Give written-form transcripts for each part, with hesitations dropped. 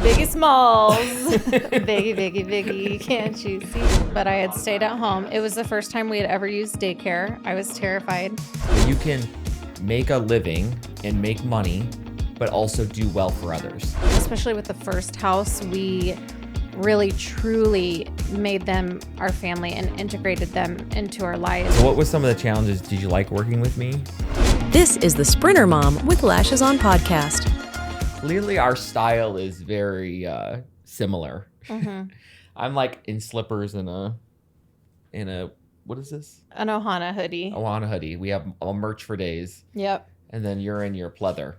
Biggie Smalls. Biggie, can't you see? But I had stayed at home. It was the first time we had ever used daycare. I was terrified. You can make a living and make money, but also do well for others. Especially with the first house, we really truly made them our family and integrated them into our lives. So what was some of the challenges? Did you like working with me? This is the Sprinter Mom with Lashes On podcast. Clearly our style is very similar. Mm-hmm. I'm like in slippers and a what is this? An Ohana hoodie. Ohana hoodie. We have all merch for days. Yep. And then you're in your pleather.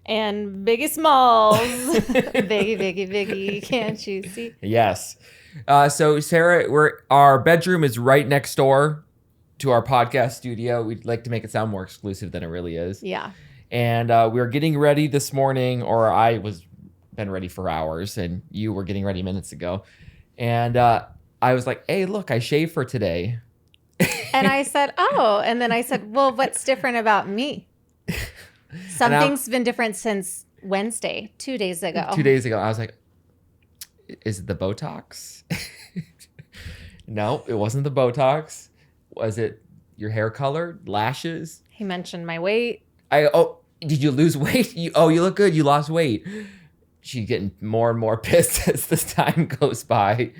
And Biggie Smalls. Biggie, can't you see? Yes. So Sarah, our bedroom is right next door to our podcast studio. We'd like to make it sound more exclusive than it really is. Yeah. And we were getting ready this morning, or I was been ready for hours, and you were getting ready minutes ago. And I was like, hey, look, I shaved for today. And I said, oh. And then I said, well, what's different about me? Something's been different since Wednesday, 2 days ago. 2 days ago. I was like, is it the Botox? No, it wasn't the Botox. Was it your hair color, lashes? He mentioned my weight. Did you lose weight? You look good. You lost weight. She's getting more and more pissed as this time goes by.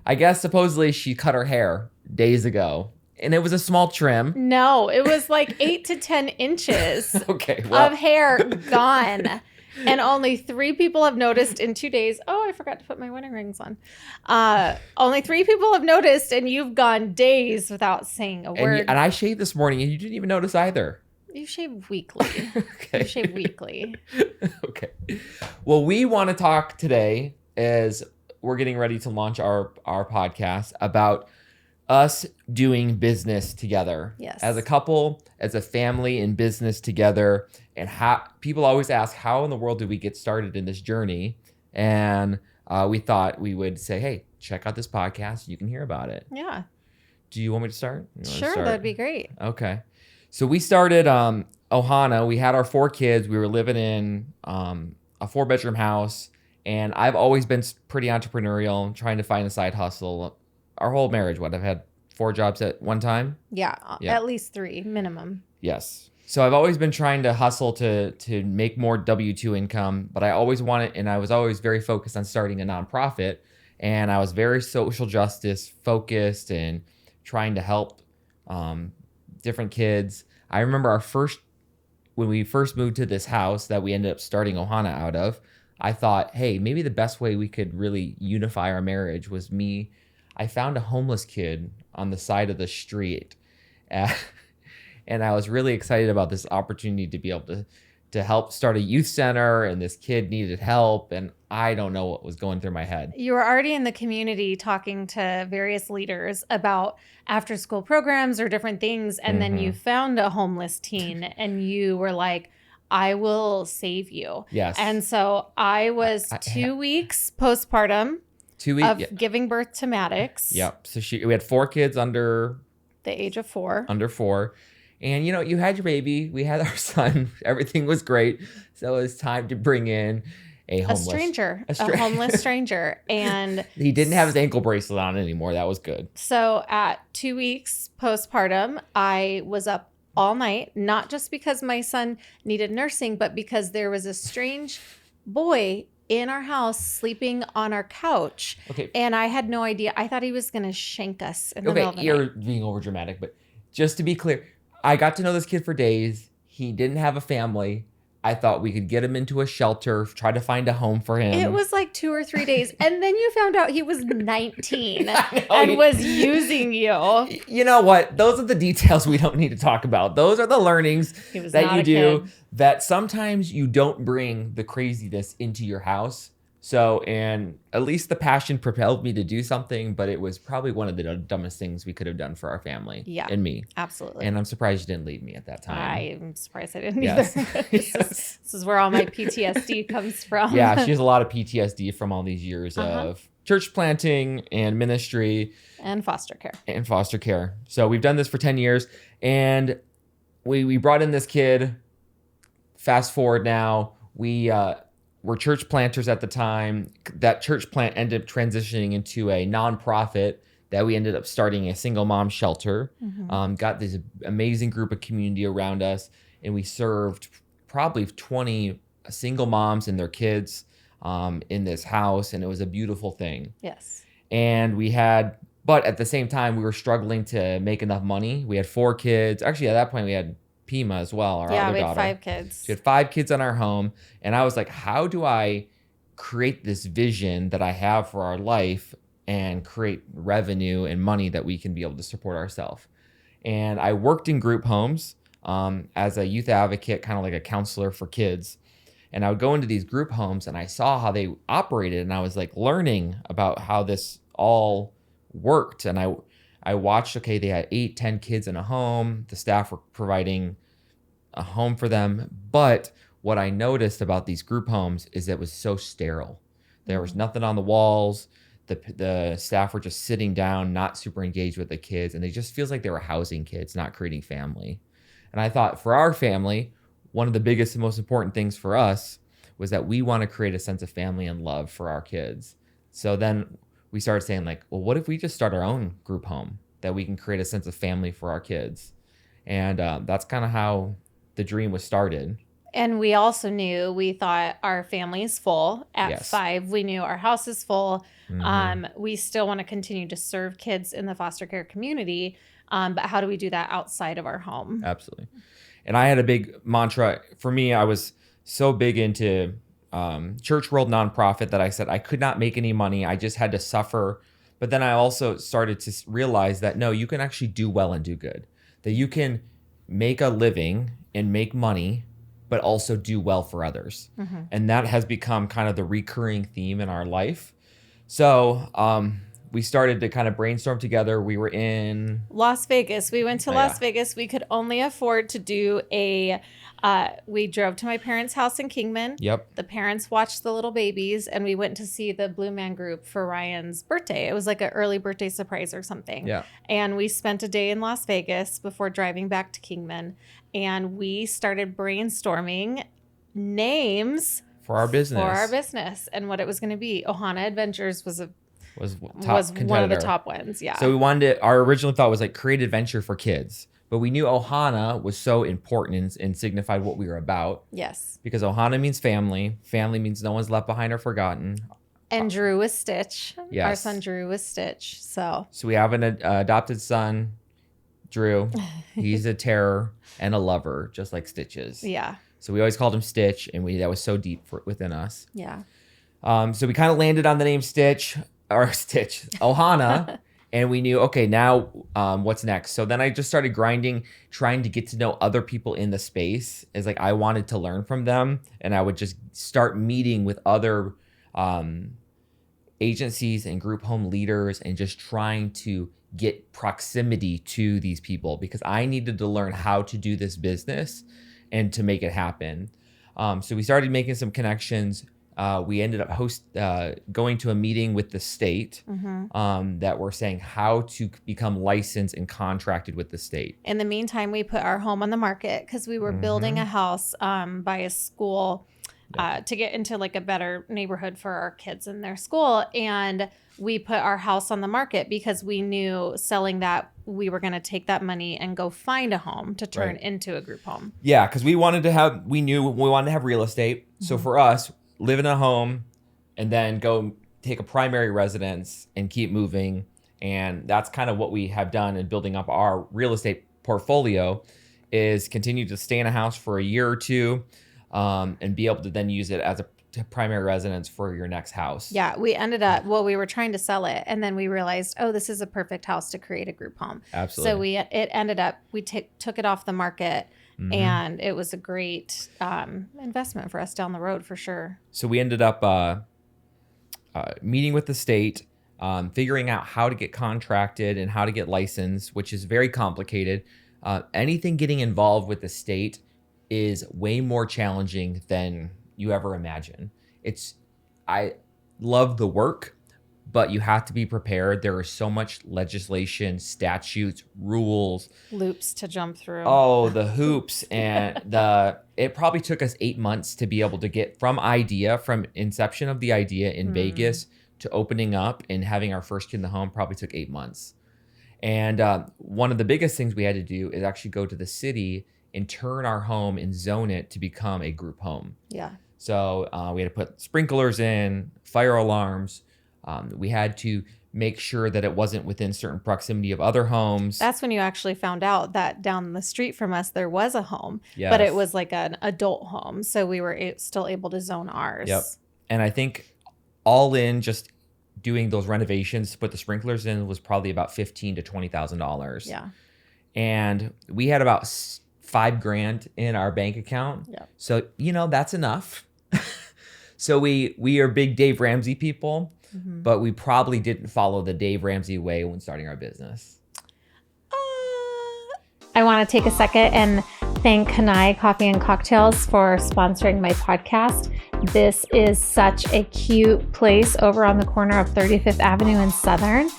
I guess supposedly she cut her hair days ago, and it was a small trim. No, it was like 8 to 10 inches Okay, well. of hair gone. And only 3 people have noticed in 2 days. Oh, I forgot to put my wedding rings on. Only 3 people have noticed, and you've gone days without saying a word. And I shaved this morning, and you didn't even notice either. You shave weekly. Okay. You shave weekly. Okay. Well, we want to talk today as we're getting ready to launch our podcast about us doing business together. Yes. As a couple, as a family in business together. And how people always ask, how in the world did we get started in this journey? And we thought we would say, hey, check out this podcast. You can hear about it. Yeah. Do you want me to start? Sure, that'd be great. Okay. So we started Ohana. We had our 4 kids. We were living in a 4-bedroom house. And I've always been pretty entrepreneurial, trying to find a side hustle. Our whole marriage, I've had 4 jobs at one time? Yeah, at least 3 minimum. Yes. So I've always been trying to hustle to make more W-2 income, but I always wanted, and I was always very focused on starting a nonprofit. And I was very social justice focused and trying to help different kids. I remember when we first moved to this house that we ended up starting Ohana out of, I thought, hey, maybe the best way we could really unify our marriage was I found a homeless kid on the side of the street. And I was really excited about this opportunity to be able to help start a youth center, and this kid needed help, and I don't know what was going through my head. You were already in the community talking to various leaders about after school programs or different things, and then you found a homeless teen and you were like, I will save you. Yes. And so I was 2 weeks postpartum 2 weeks of giving birth to Maddox. Yep. So we had 4 kids under the age of 4. Under 4. And, you had your baby. We had our son. Everything was great. So it was time to bring in a homeless a homeless stranger. And he didn't have his ankle bracelet on anymore. That was good. So at 2 weeks postpartum, I was up all night, not just because my son needed nursing, but because there was a strange boy in our house sleeping on our couch. Okay. And I had no idea. I thought he was going to shank us in the middle of the you're night. being over dramatic, but just to be clear, I got to know this kid for days. He didn't have a family. I thought we could get him into a shelter, try to find a home for him. It was like 2 or 3 days. And then you found out he was 19 and was using you. You know what? Those are the details we don't need to talk about. Those are the learnings that you do kid. That sometimes you don't bring the craziness into your house. So, and at least the passion propelled me to do something, but it was probably one of the dumbest things we could have done for our family and me. Absolutely. And I'm surprised you didn't leave me at that time. I'm surprised I didn't either. This is where all my PTSD comes from. Yeah, she has a lot of PTSD from all these years of church planting and ministry. And foster care. So we've done this for 10 years. And we brought in this kid. Fast forward now, we were church planters at the time. That church plant ended up transitioning into a nonprofit that we ended up starting a single mom shelter. Got this amazing group of community around us, and we served probably 20 single moms and their kids in this house, and it was a beautiful thing. Yes. And but at the same time, we were struggling to make enough money. We had 4 kids. Actually, at that point, we had Pima as well, our other we had daughter. 5 kids. She had 5 kids in our home, and I was like, how do I create this vision that I have for our life and create revenue and money that we can be able to support ourselves? And I worked in group homes as a youth advocate, kind of like a counselor for kids. And I would go into these group homes and I saw how they operated, and I was like learning about how this all worked. And I watched, okay, they had 8, 10 kids in a home. The staff were providing a home for them. But what I noticed about these group homes is it was so sterile. There was nothing on the walls. The staff were just sitting down, not super engaged with the kids. And it just feels like they were housing kids, not creating family. And I thought for our family, one of the biggest and most important things for us was that we want to create a sense of family and love for our kids. So then we started saying like, well, what if we just start our own group home that we can create a sense of family for our kids? And that's kind of how the dream was started. And we also knew, we thought our family's full at Yes. 5. We knew our house is full. We still want to continue to serve kids in the foster care community. But how do we do that outside of our home? Absolutely. And I had a big mantra. For me, I was so big into church world nonprofit that I said I could not make any money. I just had to suffer. But then I also started to realize that, no, you can actually do well and do good. That you can make a living and make money, but also do well for others. And that has become kind of the recurring theme in our life. So we started to kind of brainstorm together. We were in Las Vegas. We went to Oh, Las yeah. Vegas. We could only afford to do we drove to my parents' house in Kingman. Yep. The parents watched the little babies, and we went to see the Blue Man Group for Ryan's birthday. It was like an early birthday surprise or something. Yeah. And we spent a day in Las Vegas before driving back to Kingman. And we started brainstorming names For our business. and what it was going to be. Ohana Adventures was was one of the competitor. top ones. Yeah. So we wanted our original thought was like create adventure for kids. But we knew Ohana was so important and signified what we were about. Yes. Because Ohana means family. Family means no one's left behind or forgotten. And Drew was Stitch. Yes. Our son Drew was Stitch. So So we have an adopted son, Drew. He's a terror and a lover, just like Stitch is. yeah. So we always called him Stitch, and that was so deep within us. Yeah. So we kind of landed on the name Ohana, and we knew, okay, now what's next? So then I just started grinding, trying to get to know other people in the space. It's like I wanted to learn from them, and I would just start meeting with other agencies and group home leaders and just trying to get proximity to these people because I needed to learn how to do this business and to make it happen. So we started making some connections. We ended up going to a meeting with the state that were saying how to become licensed and contracted with the state. In the meantime, we put our home on the market because we were building a house by a school to get into like a better neighborhood for our kids in their school. And we put our house on the market because we knew selling that we were going to take that money and go find a home to turn into a group home. Yeah, because we knew we wanted to have real estate. So for us, live in a home and then go take a primary residence and keep moving. And that's kind of what we have done in building up our real estate portfolio is continue to stay in a house for a year or two and be able to then use it as a primary residence for your next house. Yeah, we ended up, we were trying to sell it, and then we realized, this is a perfect house to create a group home. Absolutely. So it ended up, we took it off the market, and it was a great investment for us down the road for sure. So we ended up meeting with the state, figuring out how to get contracted and how to get licensed, which is very complicated. Anything getting involved with the state is way more challenging than you ever imagine. I love the work, but you have to be prepared. There is so much legislation, statutes, rules, Loops to jump through. oh, the hoops, and it probably took us 8 months to be able to get from inception of the idea in Vegas to opening up and having our first kid in the home. Probably took 8 months. And one of the biggest things we had to do is actually go to the city and turn our home and zone it to become a group home. Yeah. So we had to put sprinklers in, fire alarms. We had to make sure that it wasn't within certain proximity of other homes. That's when you actually found out that down the street from us, there was a home, Yes. but it was like an adult home. So we were still able to zone ours. Yep. And I think all in just doing those renovations to put the sprinklers in was probably about $15,000 to $20,000. Yeah. And we had about $5,000 in our bank account. Yep. So, that's enough. So we are big Dave Ramsey people, but we probably didn't follow the Dave Ramsey way when starting our business. I want to take a second and thank Hanai Coffee and Cocktails for sponsoring my podcast. This is such a cute place over on the corner of 35th Avenue and Southern.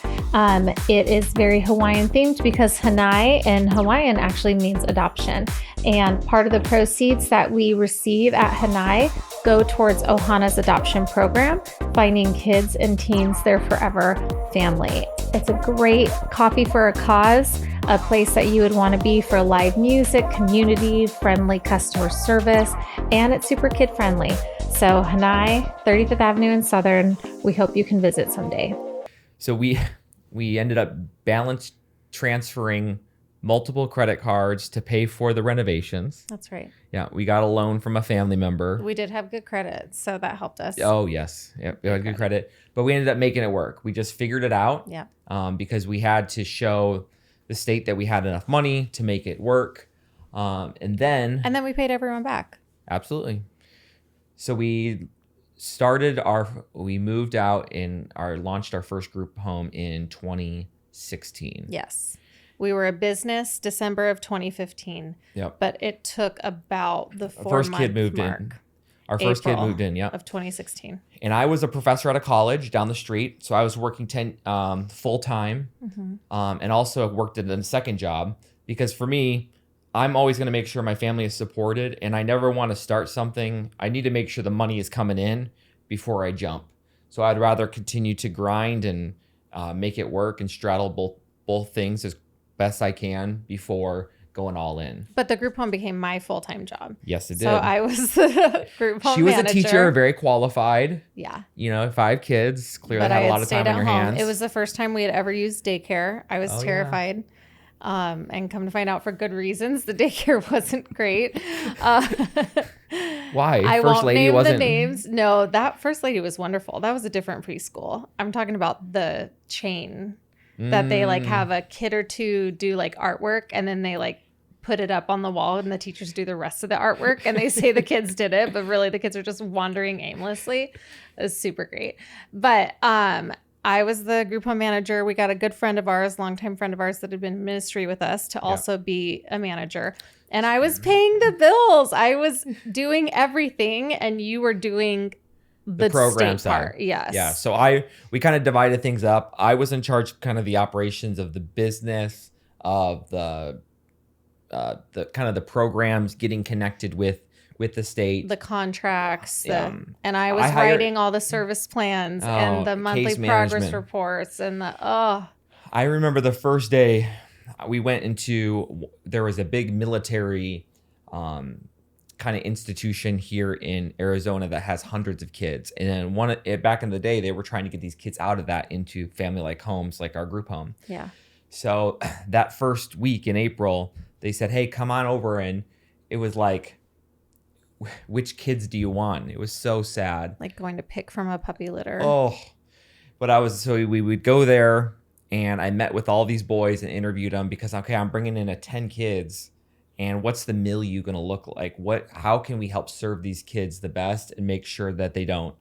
It is very Hawaiian themed because Hanai in Hawaiian actually means adoption. And part of the proceeds that we receive at Hanai go towards Ohana's adoption program, finding kids and teens their forever family. It's a great coffee for a cause, a place that you would want to be for live music, community, friendly customer service, and it's super kid friendly. So Hanai, 35th Avenue and Southern, we hope you can visit someday. So we ended up balance transferring multiple credit cards to pay for the renovations. That's right. Yeah, we got a loan from a family member. We did have good credit, so that helped us. Oh, yes. Yep, we had good credit. But we ended up making it work. We just figured it out. Yeah. Because we had to show the state that we had enough money to make it work. And then we paid everyone back. Absolutely. So we moved out launched our first group home in 2016. Yes. We were a business December of 2015. Yep. But it took about the 4 first month kid moved mark. in. Our first kid moved in, yeah. Of 2016. And I was a professor at a college down the street. So I was working full time and also worked at a second job because for me, I'm always going to make sure my family is supported and I never want to start something. I need to make sure the money is coming in before I jump. So I'd rather continue to grind and make it work and straddle both things as best I can before going all in. But the group home became my full-time job. Yes, it did. So I was the group home She was manager. a teacher, very qualified. Yeah. 5 kids, clearly But had I a lot of stayed time on at your home. hands. It was the first time we had ever used daycare. I was terrified. And come to find out for good reasons, the daycare wasn't great. Why? I First won't lady name wasn't the names. No, that first lady was wonderful. That was a different preschool. I'm talking about the chain that they have a kid or two do artwork and then they put it up on the wall and the teachers do the rest of the artwork and they say the kids did it, but really the kids are just wandering aimlessly. It was super great. But I was the group home manager. We got a good friend of ours, longtime friend of ours that had been in ministry with us to also be a manager. And I was paying the bills. I was doing everything and you were doing the program state side. part. Yes. Yeah. So we kind of divided things up. I was in charge of kind of the operations of the business, of the kind of the programs, getting connected with the state, The contracts, and I I was hired- writing all the service plans and the monthly case progress management. reports and I remember the first day we went there was a big military kind of institution here in Arizona that has hundreds of kids. And then back in the day, they were trying to get these kids out of that into family-like homes, like our group home. yeah. So that first week in April, they said, hey, come on over. And it was like, which kids do you want? It was so sad. Like going to pick from a puppy litter. Oh, but we would go there and I met with all these boys and interviewed them because, okay, I'm bringing in 10 kids and what's the milieu going to look like? How can we help serve these kids the best and make sure that they don't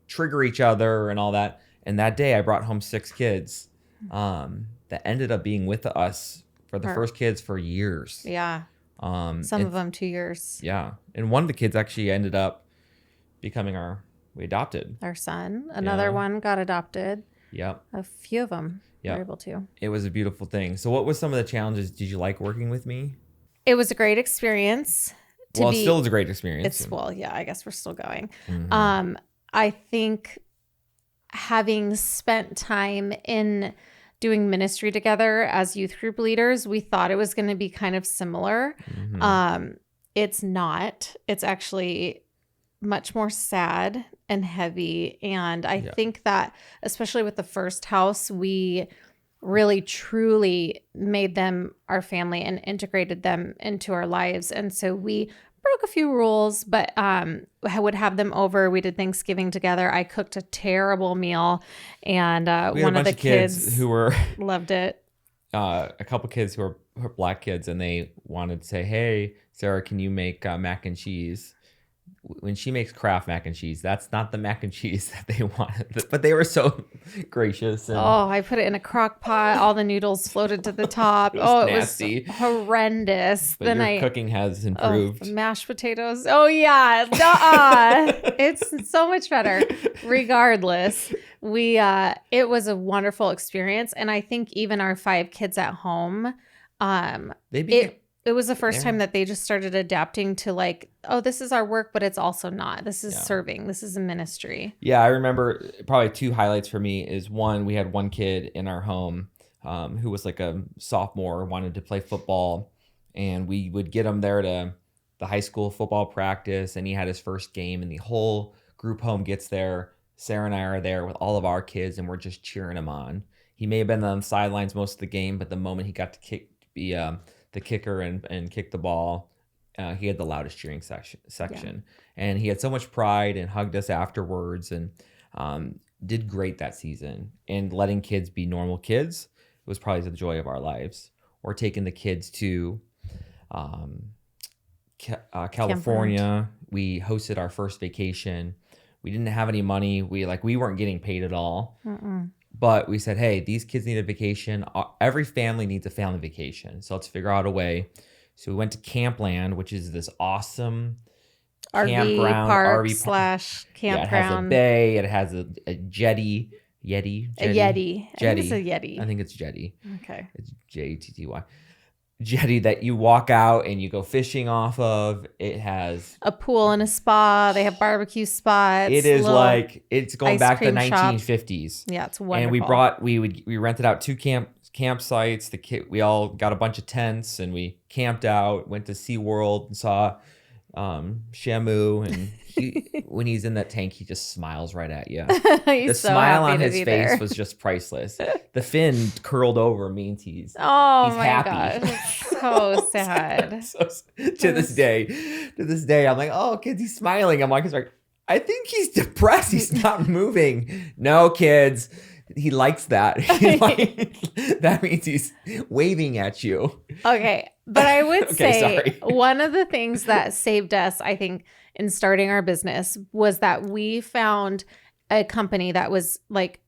trigger each other and all that? And that day I brought home 6 kids that ended up being with us for the first kids for years. Yeah. Some of them 2 years. Yeah. And one of the kids actually ended up becoming we adopted. Our son. Another one got adopted. Yep. A few of them Yep. were able to. It was a beautiful thing. So what was some of the challenges? Did you like working with me? It was a great experience. It still is a great experience. Yeah, I guess we're still going. Mhm. I think having spent time in doing ministry together as youth group leaders, we thought it was going to be kind of similar. Mhm. It's not. It's actually much more sad and heavy. And I think that, especially with the first house, we really truly made them our family and integrated them into our lives. And so we broke a few rules, but I would have them over. We did Thanksgiving together. I cooked a terrible meal, and We had one a of bunch the of kids who were loved it. a couple kids who were black kids, and they wanted to say, "Hey, Sarah, can you make mac and cheese?" When she makes Kraft mac and cheese, that's not the mac and cheese that they wanted. But they were so gracious. And I put it in a crock pot. All the noodles floated to the top. It nasty. Was horrendous. But your cooking has improved. The mashed potatoes. Oh, yeah. It's so much better. Regardless, it was a wonderful experience. And I think even our 5 kids at home, it was the first time that they just started adapting to like, oh, this is our work, but it's also not. This is serving. This is a ministry. Yeah, I remember probably 2 highlights for me is one, we had one kid in our home who was like a sophomore, wanted to play football. And we would get him there to the high school football practice. And he had his first game and the whole group home gets there. Sarah and I are there with all of our kids and we're just cheering him on. He may have been on the sidelines most of the game, but the moment he got to be the kicker and kick the ball, he had the loudest cheering section. And he had so much pride and hugged us afterwards and did great that season. And letting kids be normal kids was probably the joy of our lives. Or taking the kids to California. We hosted our first vacation. We didn't have any money. We weren't getting paid at all. But we said, hey, these kids need a vacation. Every family needs a family vacation. So let's figure out a way. So we went to Campland, which is this awesome campground. RV park / campground. It has a bay. It has a jetty. Jetty. A Yeti. I think it's a Yeti. I think it's jetty. Okay. It's Jetty. Jetty that you walk out and you go fishing off of. It has a pool and a spa. They have barbecue spots. It is it's going back to the 1950s. Yeah, it's wonderful. And we rented out 2 campsites. We all got a bunch of tents and we camped out, went to SeaWorld and saw Shamu, and when he's in that tank, he just smiles right at you. The smile on his face was just priceless. The fin curled over means he's happy. Gosh, it's so sad. To this day, I'm like, oh, kids, he's smiling. I'm like, I think he's depressed. He's not moving. No, kids. He likes that. That means he's waving at you. Okay. But I would say one of the things that saved us, I think, in starting our business was that we found a company that was like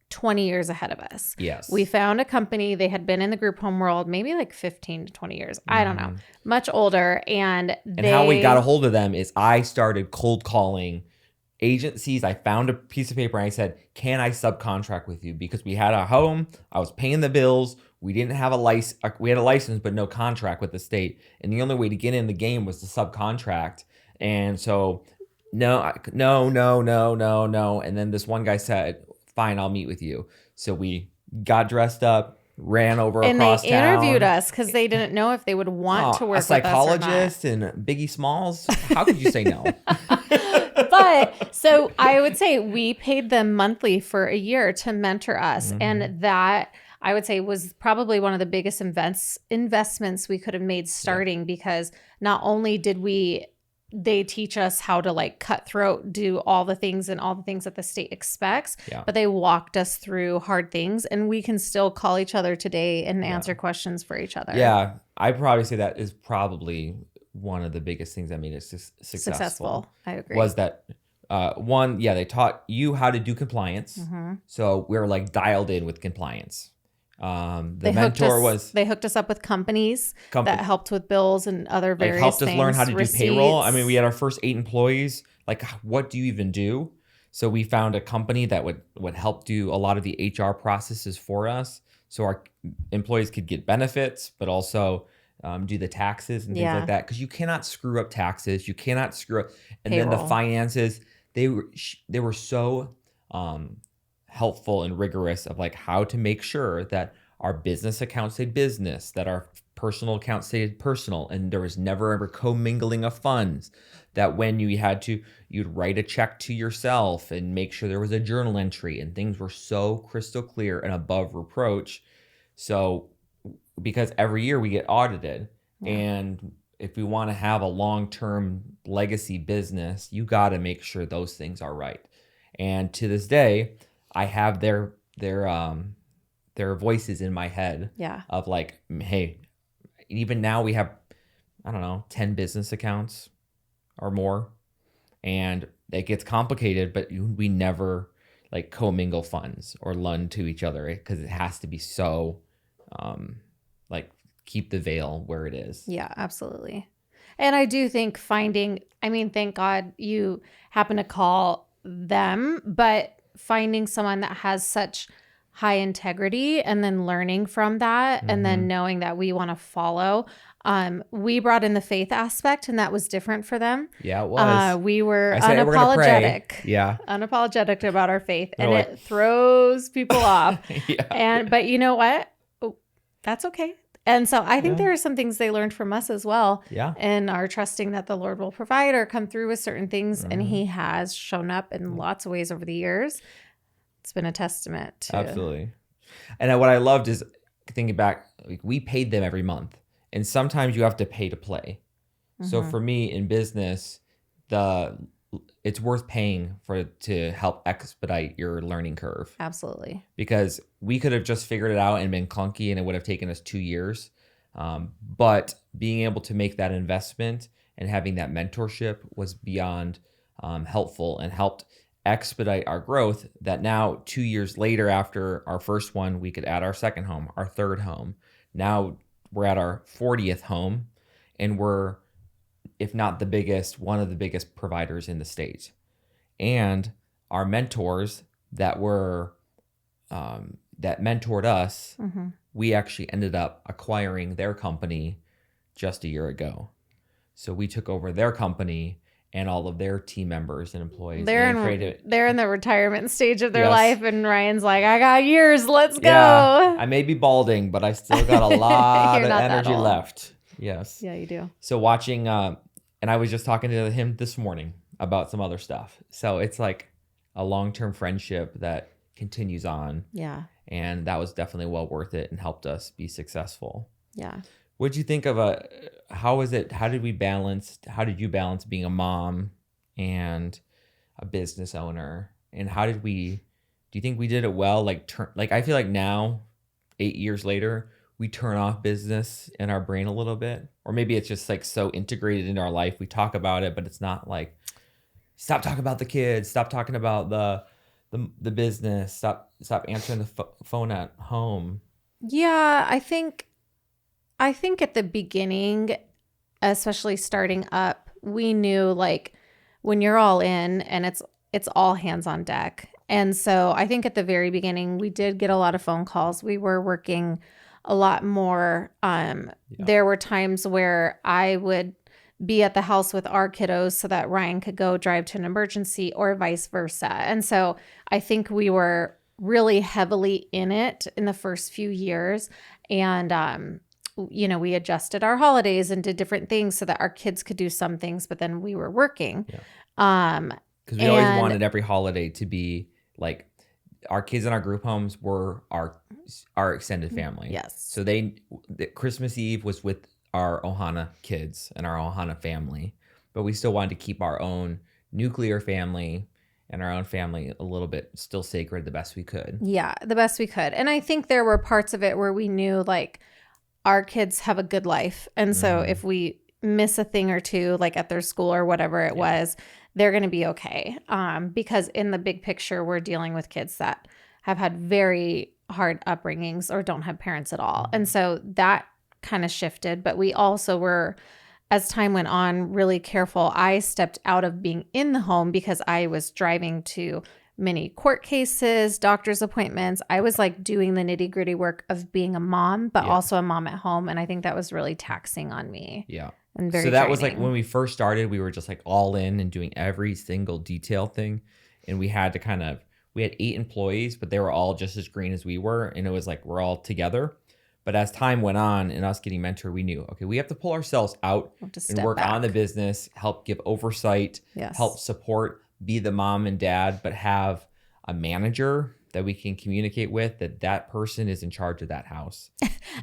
20 years ahead of us. Yes. We found a company, they had been in the group home world maybe like 15 to 20 years. I don't know. Much older. And how we got a hold of them is I started cold calling agencies. I found a piece of paper and I said, can I subcontract with you? Because we had a home, I was paying the bills. We didn't have a license. We had a license, but no contract with the state. And the only way to get in the game was to subcontract. And so, no. And then this one guy said, fine, I'll meet with you. So we got dressed up, ran over across town. And they interviewed us because they didn't know if they would want to work with us or not. A psychologist and Biggie Smalls. How could you say no? But so I would say we paid them monthly for a year to mentor us. And that, I would say, was probably one of the biggest investments we could have made starting, because not only did they teach us how to like cut throat, do all the things that the state expects, but they walked us through hard things, and we can still call each other today and answer questions for each other. Yeah, I probably say that is probably one of the biggest things that made us successful. I agree. Was that one, they taught you how to do compliance. So we were like dialed in with compliance. They hooked us up with companies that helped with bills and other various helped us things, learn how to receipts. do payroll. I mean, we had our first 8 employees. Like, what do you even do? So we found a company that would help do a lot of the HR processes for us, so our employees could get benefits, but also do the taxes and things Yeah. like that. Because you cannot screw up taxes, you cannot screw up, and then the Payroll. finances. They were so helpful and rigorous of like how to make sure that our business accounts stayed business, that our personal accounts stayed personal, and there was never ever commingling of funds. That when you'd write a check to yourself and make sure there was a journal entry, and things were so crystal clear and above reproach. So because every year we get audited, and if we want to have a long-term legacy business, you got to make sure those things are right. And to this day, I have their voices in my head of like, hey, even now we have, I don't know, 10 business accounts or more, and it gets complicated, but we never like commingle funds or lend to each other, because it has to be so like keep the veil where it is. Yeah, absolutely. And I do think thank God you happen to call them, but finding someone that has such high integrity and then learning from that and then knowing that we want to follow. We brought in the faith aspect, and that was different for them. Yeah, it was. We were I said, "We're gonna pray." unapologetic. Yeah. Unapologetic about our faith. They're And like- it throws people off. Yeah. But you know what? Oh, that's okay. And so I think there are some things they learned from us as well. Yeah. And are trusting that the Lord will provide or come through with certain things. And he has shown up in lots of ways over the years. It's been a testament to. Absolutely. And what I loved is thinking back, like, we paid them every month, and sometimes you have to pay to play. So for me in business, it's worth paying to help expedite your learning curve. Absolutely. Because we could have just figured it out and been clunky, and it would have taken us 2 years. But being able to make that investment and having that mentorship was beyond helpful, and helped expedite our growth, that now 2 years later, after our first one, we could add our second home, our third home. Now we're at our 40th home, and we're, if not the biggest, one of the biggest providers in the state. And our mentors that mentored us, we actually ended up acquiring their company just a year ago. So we took over their company and all of their team members and employees. They're in the retirement stage of their life, and Ryan's like, I got years, let's go. Yeah, I may be balding, but I still got a lot You're of not that energy old. left. Yes. Yeah, you do. So watching, and I was just talking to him this morning about some other stuff. So it's like a long-term friendship that continues on. Yeah. And that was definitely well worth it and helped us be successful. Yeah. What'd you think of how did you balance being a mom and a business owner? And do you think we did it well? Like I feel like now, 8 years later, we turn off business in our brain a little bit, or maybe it's just like so integrated into our life. We talk about it, but it's not like, stop talking about the kids, stop talking about the business, stop answering the phone at home. Yeah, I think at the beginning, especially starting up, we knew like when you're all in and it's all hands on deck. And so I think at the very beginning, we did get a lot of phone calls. We were working a lot more. There were times where I would be at the house with our kiddos so that Ryan could go drive to an emergency, or vice versa. And so I think we were really heavily in it in the first few years. And, we adjusted our holidays and did different things so that our kids could do some things, but then we were working. Because we always wanted every holiday to be like, our kids in our group homes were our extended family. Yes. So Christmas Eve was with our Ohana kids and our Ohana family, but we still wanted to keep our own nuclear family and our own family a little bit still sacred the best we could. Yeah, the best we could. And I think there were parts of it where we knew like our kids have a good life. And so if we miss a thing or two, like at their school or whatever it was, they're going to be okay. Because in the big picture, we're dealing with kids that have had very hard upbringings or don't have parents at all. And so that kind of shifted. But we also were as time went on, really careful. I stepped out of being in the home because I was driving to many court cases, doctor's appointments. I was like doing the nitty gritty work of being a mom, but also a mom at home. And I think that was really taxing on me. Yeah. And very so that was draining. like when we first started, we were just like all in and doing every single detail thing. And we had to we had 8 employees, but they were all just as green as we were. And it was like, we're all together. But as time went on and us getting mentored, we knew, okay, we have to pull ourselves out and work on the business, help give oversight, help support, be the mom and dad, but have a manager that we can communicate with, that person is in charge of that house.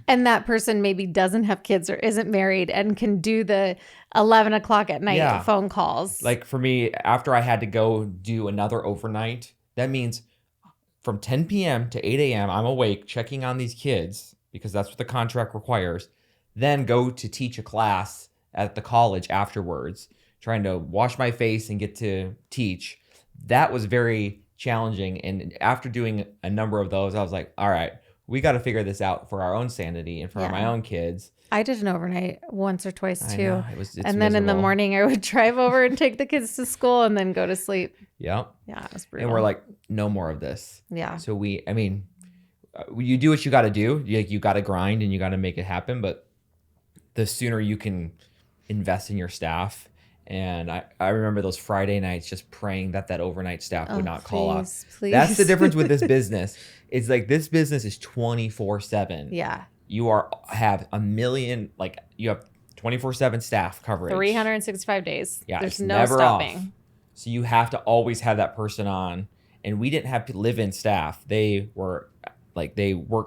And that person maybe doesn't have kids or isn't married and can do the 11 o'clock at night phone calls. Like for me, after I had to go do another overnight, that means from 10 p.m. to 8 a.m., I'm awake checking on these kids because that's what the contract requires. Then go to teach a class at the college afterwards, trying to wash my face and get to teach. That was very challenging. And after doing a number of those, I was like, all right, we got to figure this out for our own sanity and for my own kids. I did an overnight once or twice too. Know, it's and then in the morning, I would drive over and take the kids to school and then go to sleep. Yeah. Yeah, it was brutal. And we're like, no more of this. Yeah. So you do what you got to do. You got to grind and you got to make it happen. But the sooner you can invest in your staff. And I remember those Friday nights just praying that overnight staff would not call us. Please. That's the difference with this business. It's like this business is 24/7. Yeah. You have a million, like you have 24/7 staff coverage. 365 days. Yeah. There's it's no never stopping. Off. So you have to always have that person on. And we didn't have live-in staff. They work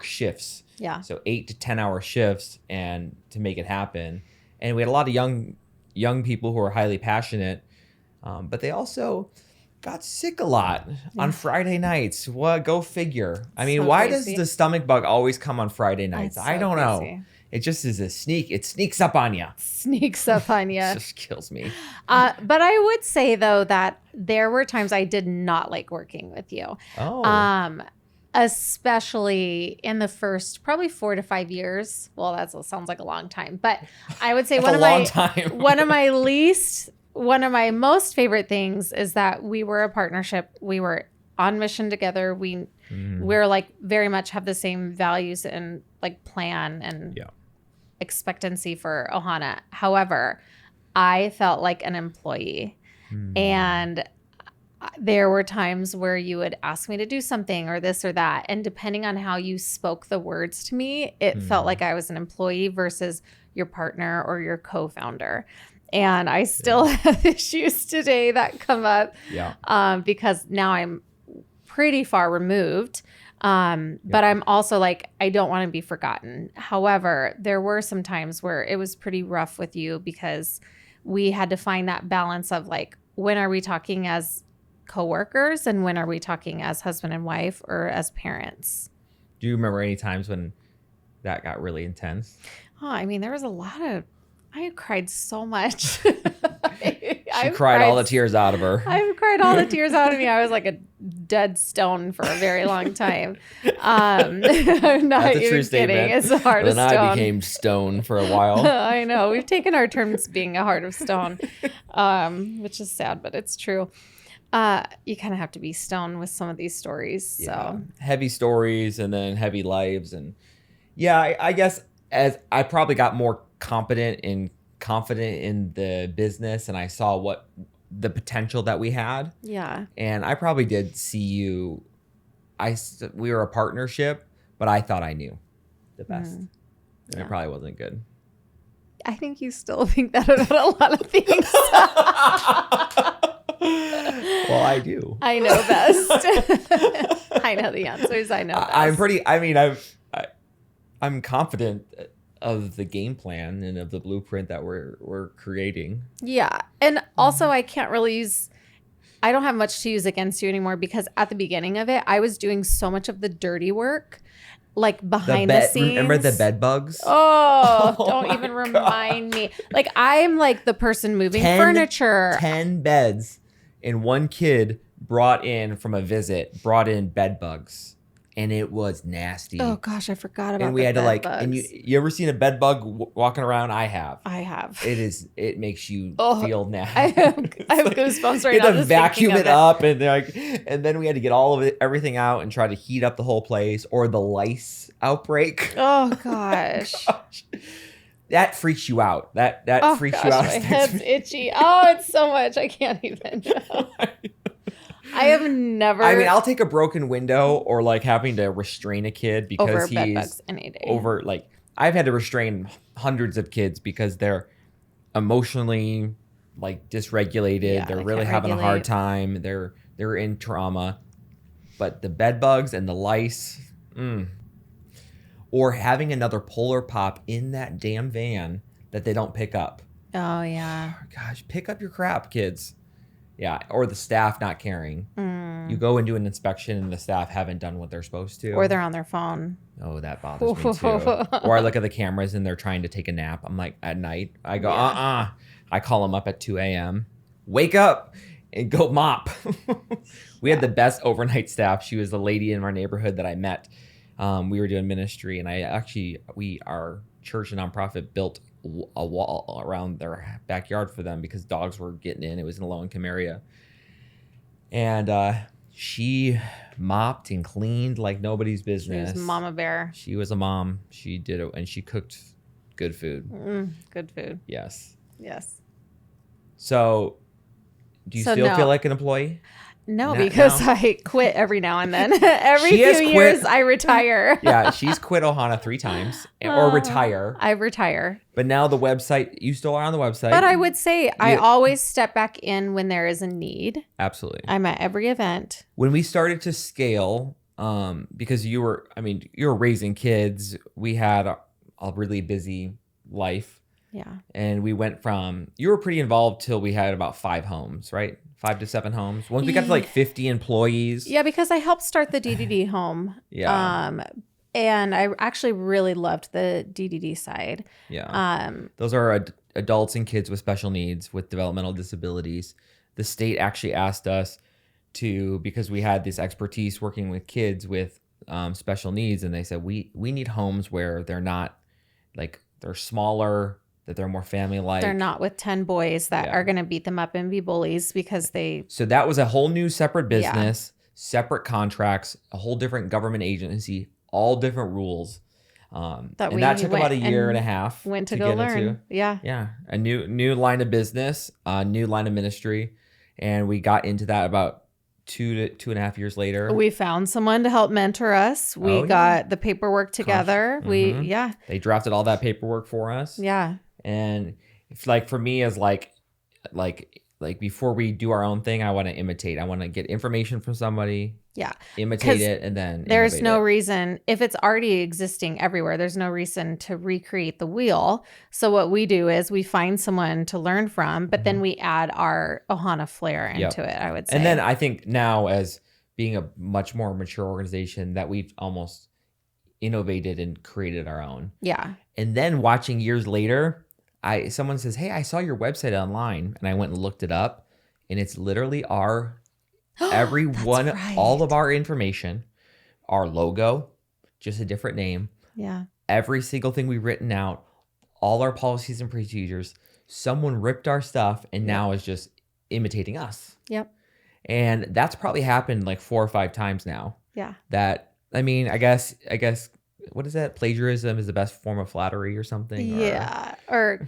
shifts. Yeah. So 8 to 10 hour shifts and to make it happen. And we had a lot of young people who are highly passionate, but they also got sick a lot on Friday nights. What? Go figure. I mean, why does the stomach bug always come on Friday nights? I don't know. It just is a sneak. It sneaks up on you. Sneaks up on you. It just kills me. But I would say though that there were times I did not like working with you. Oh. Especially in the first probably 4 to 5 years. Well, that sounds like a long time, but I would say one of my most favorite things is that we were a partnership. We were on mission together. We're like very much have the same values and like plan and expectancy for Ohana. However, I felt like an employee and there were times where you would ask me to do something or this or that. And depending on how you spoke the words to me, it felt like I was an employee versus your partner or your co-founder. And I still have issues today that come up because now I'm pretty far removed. But I'm also like, I don't want to be forgotten. However, there were some times where it was pretty rough with you because we had to find that balance of like, when are we talking as coworkers and when are we talking as husband and wife or as parents? Do you remember any times when that got really intense? Oh, I mean, there was I cried so much. She cried all the tears out of her. I've cried all the tears out of me. I was like a dead stone for a very long time. I'm not even kidding. It's a heart of stone. Then I became stone for a while. I know. We've taken our turns being a heart of stone, which is sad, but it's true. You kind of have to be stone with some of these stories. Yeah. So heavy stories and then heavy lives. And I guess as I probably got more confident and confident in the business and I saw what the potential that we had. Yeah. And I probably did see you. We were a partnership, but I thought I knew the best. And it probably wasn't good. I think you still think that about a lot of things. Well, I do. I know best. I know the answers. I know best. I'm confident of the game plan and of the blueprint that we're creating. Yeah. And also I don't have much to use against you anymore because at the beginning of it, I was doing so much of the dirty work, like behind the scenes. Remember the bed bugs? Oh don't even remind me. Like I'm like the person moving furniture. 10 beds and one kid brought in bed bugs. and it was nasty. Oh gosh, I forgot about. And we the had to bed like, bugs. and you ever seen a bed bug walking around? I have. It makes you feel nasty. I have goosebumps right you now. had to vacuum it up, and then we had to get all of everything out and try to heat up the whole place, or the lice outbreak. Oh gosh. That freaks you out. That freaks you out. My head's itchy. Oh, it's so much. I can't even. I have never. I mean, I'll take a broken window or like having to restrain a kid because over he's bed bugs any day. over like I've had to restrain hundreds of kids because they're emotionally like dysregulated. Yeah, They're they really can't having a regulate. hard time. They're in trauma. But the bed bugs and the lice, or having another polar pop in that damn van that they don't pick up. Oh yeah. Oh, gosh, pick up your crap, kids. Yeah, or the staff not caring. You go and do an inspection and the staff haven't done what they're supposed to. Or they're on their phone. Oh, that bothers me too. Or I look at the cameras and they're trying to take a nap. I'm like, at night, I go, I call them up at 2 a.m. Wake up and go mop. We had the best overnight staff. She was the lady in our neighborhood that I met. We were doing ministry, and our church and nonprofit built a wall around their backyard for them because dogs were getting in. It was in a low-income area. And she mopped and cleaned like nobody's business. She was Mama Bear. She was a mom. She did it, and she cooked good food. Good food. Yes. Yes. So, do you still no. feel like an employee? No, because I quit every now and then. Every She has few quit. years, I retire. Yeah, she's quit Ohana 3 times or retire. I retire. But now the website, you still are on the website. But I would say I always step back in when there is a need. Absolutely. I'm at every event. When we started to scale, because you were raising kids, we had a really busy life. Yeah. And we went from, you were pretty involved till we had about 5 homes, right? 5 to 7 homes. Once we got to like 50 employees. Yeah, because I helped start the DDD home. Yeah. And I actually really loved the DDD side. Yeah. Those are adults and kids with special needs, with developmental disabilities. The state actually asked us to, because we had this expertise working with kids with special needs, and they said, we need homes where they're not like, they're smaller, that they're more family-like. They're not with 10 boys that are going to beat them up and be bullies because they... So that was a whole new separate business, separate contracts, a whole different government agency, all different rules. And that took about a year and a half. Went to go learn. Yeah. Yeah. A new line of business, a new line of ministry. And we got into that about 2 to 2.5 years later. We found someone to help mentor us. We got the paperwork together. They drafted all that paperwork for us. Yeah. And it's like, for me, as like before we do our own thing, I want to imitate. I want to get information from somebody. Yeah. Imitate it, and then there's no reason, if it's already existing everywhere, there's no reason to recreate the wheel. So what we do is we find someone to learn from, but then we add our Ohana flair into it, I would say. And then I think now, as being a much more mature organization, that we've almost innovated and created our own. Yeah. And then watching years later, someone says, "Hey, I saw your website online," and I went and looked it up, and it's literally all of our information, our logo, just a different name. Yeah. Every single thing we've written out, all our policies and procedures. Someone ripped our stuff and now is just imitating us. Yep. And that's probably happened like 4 or 5 times now. Yeah. I guess what is that? Plagiarism is the best form of flattery or something? Yeah. Or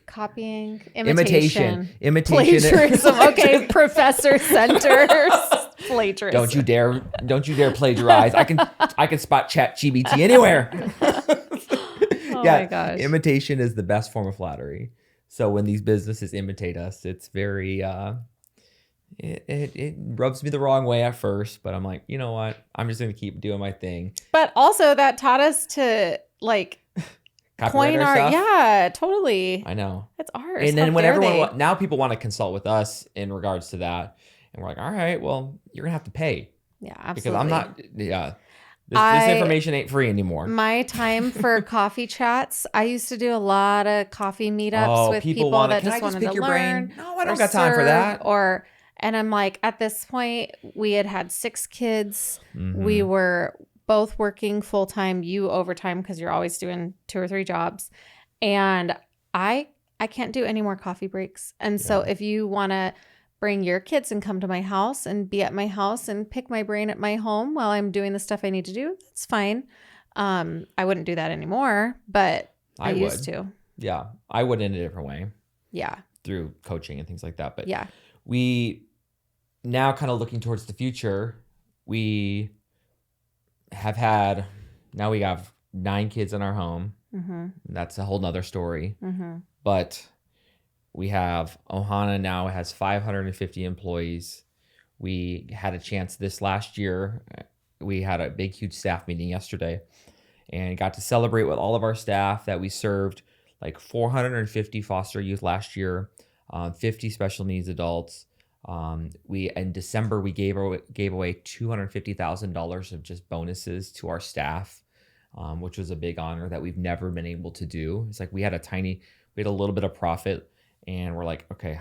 copying, imitation. Plagiarism. Okay, Professor Senters. Plagiarism. Don't you dare plagiarize. I can spot ChatGPT anywhere. My gosh. Imitation is the best form of flattery. So when these businesses imitate us, it's very it rubs me the wrong way at first, but I'm like, you know what? I'm just gonna keep doing my thing. But also that taught us to like coin our stuff. Yeah, totally. I know. It's ours. And then when now people want to consult with us in regards to that, and we're like, all right, well, you're gonna have to pay. Yeah, absolutely. Because I'm not. Yeah. This information ain't free anymore. My time for coffee chats, I used to do a lot of coffee meetups with people that just wanted to learn. No, I don't got time for that. And I'm like, at this point, we had 6 kids. Mm-hmm. We were both working full time, you overtime because you're always doing 2 or 3 jobs. And I can't do any more coffee breaks. And so if you want to bring your kids and come to my house and be at my house and pick my brain at my home while I'm doing the stuff I need to do, that's fine. I wouldn't do that anymore, but I used to. Yeah. I would in a different way. Yeah. Through coaching and things like that. But yeah, we now kind of looking towards the future, we have 9 kids in our home. Mm-hmm. That's a whole nother story. Mm-hmm. But we have Ohana now has 550 employees. We had a chance this last year. We had a big, huge staff meeting yesterday and got to celebrate with all of our staff that we served like 450 foster youth last year, 50 special needs adults. In December, we gave away $250,000 of just bonuses to our staff, which was a big honor that we've never been able to do. It's like we had a little bit of profit and we're like, okay,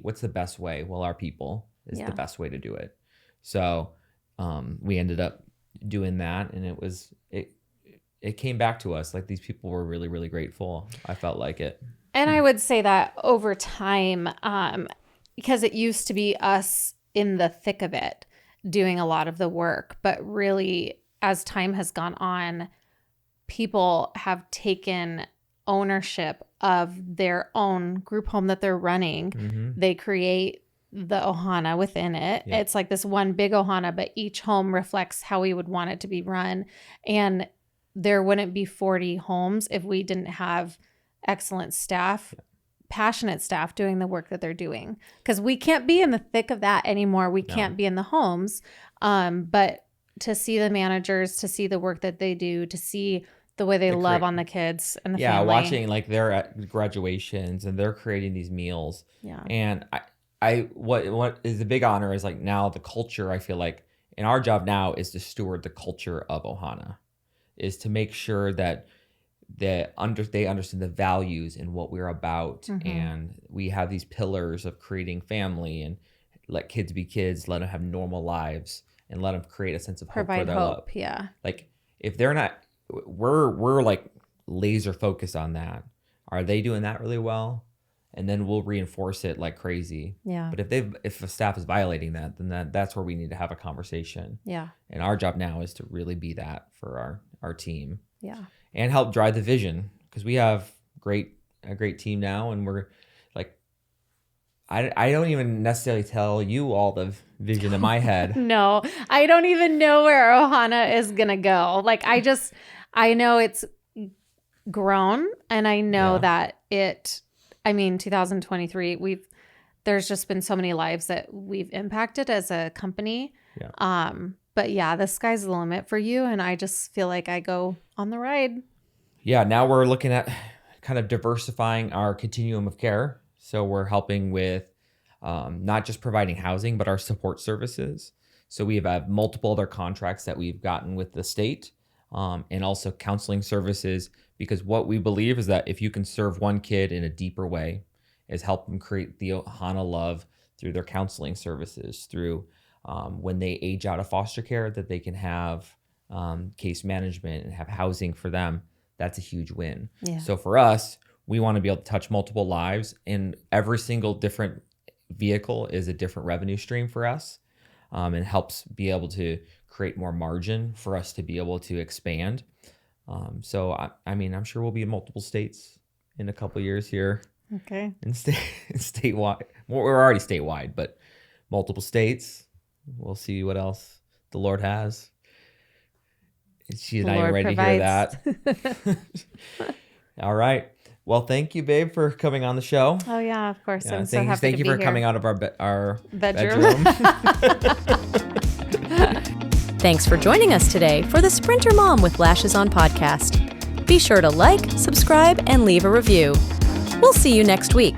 what's the best way? Well, our people is the best way to do it. So, we ended up doing that and it came back to us. Like these people were really, really grateful. I felt like it. And I would say that over time, because it used to be us in the thick of it doing a lot of the work, but really as time has gone on, people have taken ownership of their own group home that they're running. Mm-hmm. They create the Ohana within it. Yeah. It's like this one big Ohana, but each home reflects how we would want it to be run. And there wouldn't be 40 homes if we didn't have excellent staff, passionate staff doing the work that they're doing. Because we can't be in the thick of that anymore. We can't be in the homes. But to see the managers, to see the work that they do, to see the way they love on the kids and the family. Watching like their at graduations and they're creating these meals. Yeah. And what is the big honor is like now the culture, I feel like in our job now is to steward the culture of Ohana, is to make sure that they understand the values and what we're about. Mm-hmm. And we have these pillars of creating family and let kids be kids, let them have normal lives and let them create a sense of hope Provide for their hope. love. Yeah. Like if they're not, we're like laser focused on that. Are they doing that really well? And then we'll reinforce it like crazy. Yeah. But if a staff is violating that, then that's where we need to have a conversation. Yeah. And our job now is to really be that for our team. Yeah. And help drive the vision, because we have a great team now, and we're like, I don't even necessarily tell you all the vision in my head. No, I don't even know where Ohana is gonna go. Like I know it's grown, and I know that 2023, there's just been so many lives that we've impacted as a company. Yeah. But yeah, the sky's the limit for you. And I just feel like I go on the ride. Yeah. Now we're looking at kind of diversifying our continuum of care. So we're helping with not just providing housing, but our support services. So we have multiple other contracts that we've gotten with the state, and also counseling services, because what we believe is that if you can serve one kid in a deeper way, is help them create the Ohana love through their counseling services, through when they age out of foster care, that they can have case management and have housing for them. That's a huge win. Yeah. So for us, we want to be able to touch multiple lives, and every single different vehicle is a different revenue stream for us, and helps be able to create more margin for us to be able to expand. So I'm sure we'll be in multiple states in a couple of years here. Okay. And statewide. Well, we're already statewide, but multiple states. We'll see what else the Lord has. She's not even ready to hear that. All right. Well, thank you, babe, for coming on the show. Oh yeah, of course. Yeah, I'm so happy thank to you be for here. coming out of our bedroom. Thanks for joining us today for the Sprinter Mom with Lashes On podcast. Be sure to like, subscribe, and leave a review. We'll see you next week.